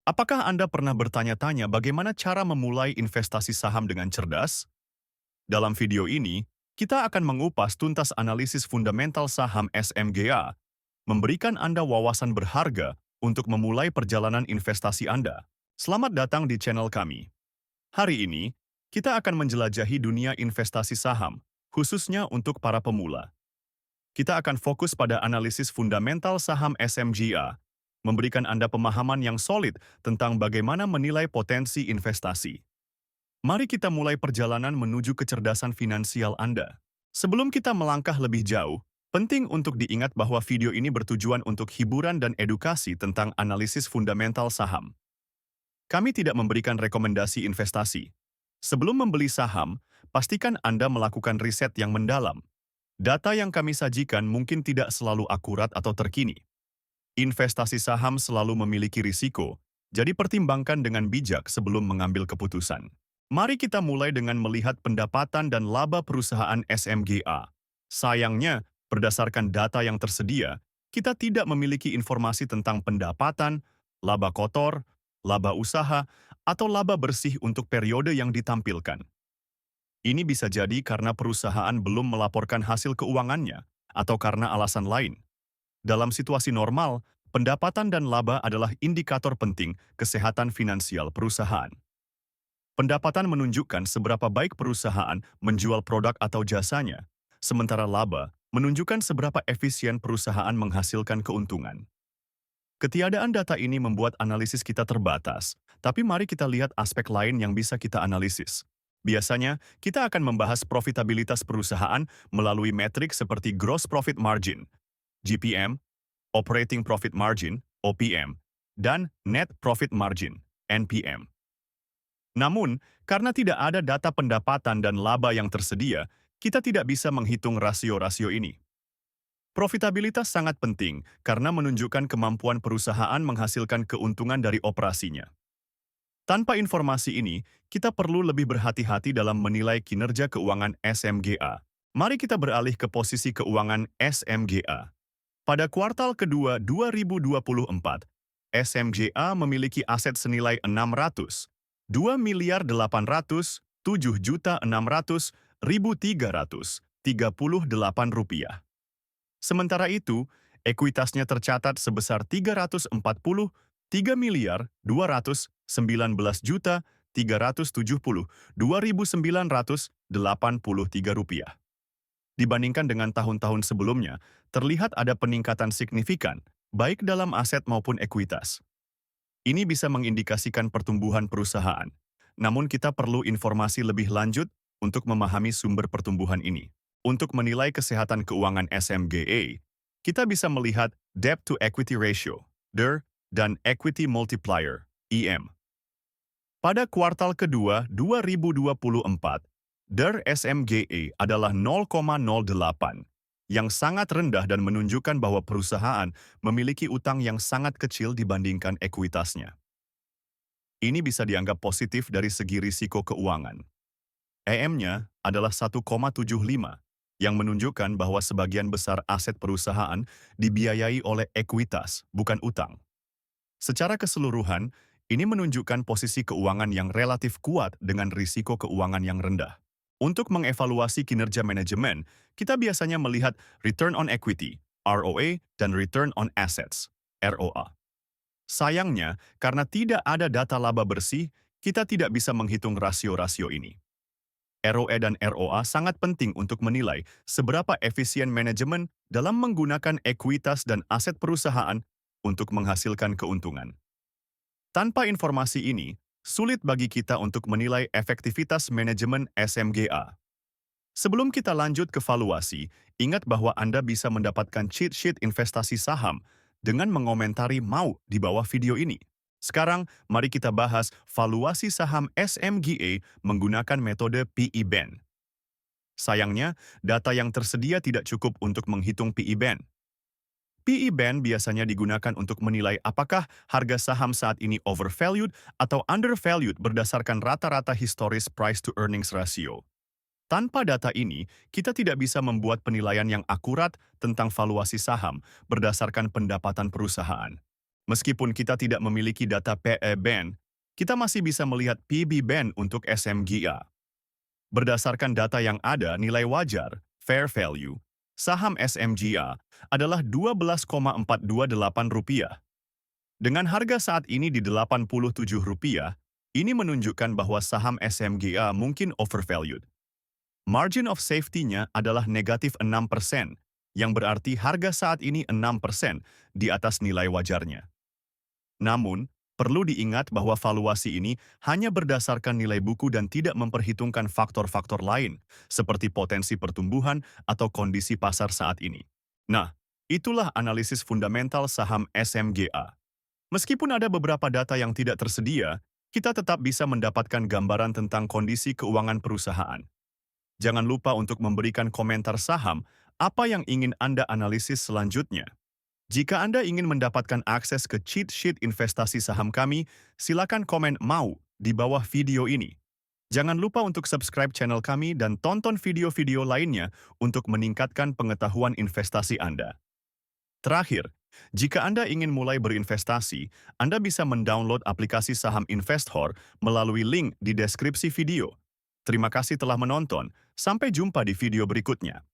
Apakah Anda pernah bertanya-tanya bagaimana cara memulai investasi saham dengan cerdas? Dalam video ini, kita akan mengupas tuntas analisis fundamental saham SMGA, memberikan Anda wawasan berharga untuk memulai perjalanan investasi Anda. Selamat datang di channel kami. Hari ini, kita akan menjelajahi dunia investasi saham, khususnya untuk para pemula. Kita akan fokus pada analisis fundamental saham SMGA, memberikan Anda pemahaman yang solid tentang bagaimana menilai potensi investasi. Mari kita mulai perjalanan menuju kecerdasan finansial Anda. Sebelum kita melangkah lebih jauh, penting untuk diingat bahwa video ini bertujuan untuk hiburan dan edukasi tentang analisis fundamental saham. Kami tidak memberikan rekomendasi investasi. Sebelum membeli saham, pastikan Anda melakukan riset yang mendalam. Data yang kami sajikan mungkin tidak selalu akurat atau terkini. Investasi saham selalu memiliki risiko, jadi pertimbangkan dengan bijak sebelum mengambil keputusan. Mari kita mulai dengan melihat pendapatan dan laba perusahaan SMGA. Sayangnya, berdasarkan data yang tersedia, kita tidak memiliki informasi tentang pendapatan, laba kotor, laba usaha, atau laba bersih untuk periode yang ditampilkan. Ini bisa jadi karena perusahaan belum melaporkan hasil keuangannya, atau karena alasan lain. Dalam situasi normal, pendapatan dan laba adalah indikator penting kesehatan finansial perusahaan. Pendapatan menunjukkan seberapa baik perusahaan menjual produk atau jasanya, sementara laba menunjukkan seberapa efisien perusahaan menghasilkan keuntungan. Ketiadaan data ini membuat analisis kita terbatas, tapi mari kita lihat aspek lain yang bisa kita analisis. Biasanya, kita akan membahas profitabilitas perusahaan melalui metrik seperti gross profit margin, GPM, operating profit margin, OPM, dan net profit margin, NPM. Namun, karena tidak ada data pendapatan dan laba yang tersedia, kita tidak bisa menghitung rasio-rasio ini. Profitabilitas sangat penting karena menunjukkan kemampuan perusahaan menghasilkan keuntungan dari operasinya. Tanpa informasi ini, kita perlu lebih berhati-hati dalam menilai kinerja keuangan SMGA. Mari kita beralih ke posisi keuangan SMGA. Pada kuartal kedua 2024, SMGA memiliki aset senilai 2.807.607.338 rupiah. Sementara itu, ekuitasnya tercatat sebesar 343.219.372.983 rupiah. Dibandingkan dengan tahun-tahun sebelumnya, terlihat ada peningkatan signifikan, baik dalam aset maupun ekuitas. Ini bisa mengindikasikan pertumbuhan perusahaan, namun kita perlu informasi lebih lanjut untuk memahami sumber pertumbuhan ini. Untuk menilai kesehatan keuangan SMGA, kita bisa melihat Debt to Equity Ratio, DER, dan Equity Multiplier, EM. Pada kuartal kedua 2024, DER SMGA adalah 0,08, yang sangat rendah dan menunjukkan bahwa perusahaan memiliki utang yang sangat kecil dibandingkan ekuitasnya. Ini bisa dianggap positif dari segi risiko keuangan. EM-nya adalah 1,75, yang menunjukkan bahwa sebagian besar aset perusahaan dibiayai oleh ekuitas, bukan utang. Secara keseluruhan, ini menunjukkan posisi keuangan yang relatif kuat dengan risiko keuangan yang rendah. Untuk mengevaluasi kinerja manajemen, kita biasanya melihat Return on Equity, ROE, dan Return on Assets, ROA. Sayangnya, karena tidak ada data laba bersih, kita tidak bisa menghitung rasio-rasio ini. ROE dan ROA sangat penting untuk menilai seberapa efisien manajemen dalam menggunakan ekuitas dan aset perusahaan untuk menghasilkan keuntungan. Tanpa informasi ini, sulit bagi kita untuk menilai efektivitas manajemen SMGA. Sebelum kita lanjut ke valuasi, ingat bahwa Anda bisa mendapatkan cheat sheet investasi saham dengan mengomentari mau di bawah video ini. Sekarang, mari kita bahas valuasi saham SMGA menggunakan metode PE Band. Sayangnya, data yang tersedia tidak cukup untuk menghitung PE Band. PE Band biasanya digunakan untuk menilai apakah harga saham saat ini overvalued atau undervalued berdasarkan rata-rata historis price-to-earnings ratio. Tanpa data ini, kita tidak bisa membuat penilaian yang akurat tentang valuasi saham berdasarkan pendapatan perusahaan. Meskipun kita tidak memiliki data PE band, kita masih bisa melihat PB band untuk SMGA. Berdasarkan data yang ada, nilai wajar, fair value, saham SMGA adalah Rp12,428. Dengan harga saat ini di Rp87, ini menunjukkan bahwa saham SMGA mungkin overvalued. Margin of safety-nya adalah negatif 6%, yang berarti harga saat ini 6% di atas nilai wajarnya. Namun, perlu diingat bahwa valuasi ini hanya berdasarkan nilai buku dan tidak memperhitungkan faktor-faktor lain, seperti potensi pertumbuhan atau kondisi pasar saat ini. Nah, itulah analisis fundamental saham SMGA. Meskipun ada beberapa data yang tidak tersedia, kita tetap bisa mendapatkan gambaran tentang kondisi keuangan perusahaan. Jangan lupa untuk memberikan komentar saham apa yang ingin Anda analisis selanjutnya. Jika Anda ingin mendapatkan akses ke cheat sheet investasi saham kami, silakan komen "mau" di bawah video ini. Jangan lupa untuk subscribe channel kami dan tonton video-video lainnya untuk meningkatkan pengetahuan investasi Anda. Terakhir, jika Anda ingin mulai berinvestasi, Anda bisa mendownload aplikasi saham Investor melalui link di deskripsi video. Terima kasih telah menonton, sampai jumpa di video berikutnya.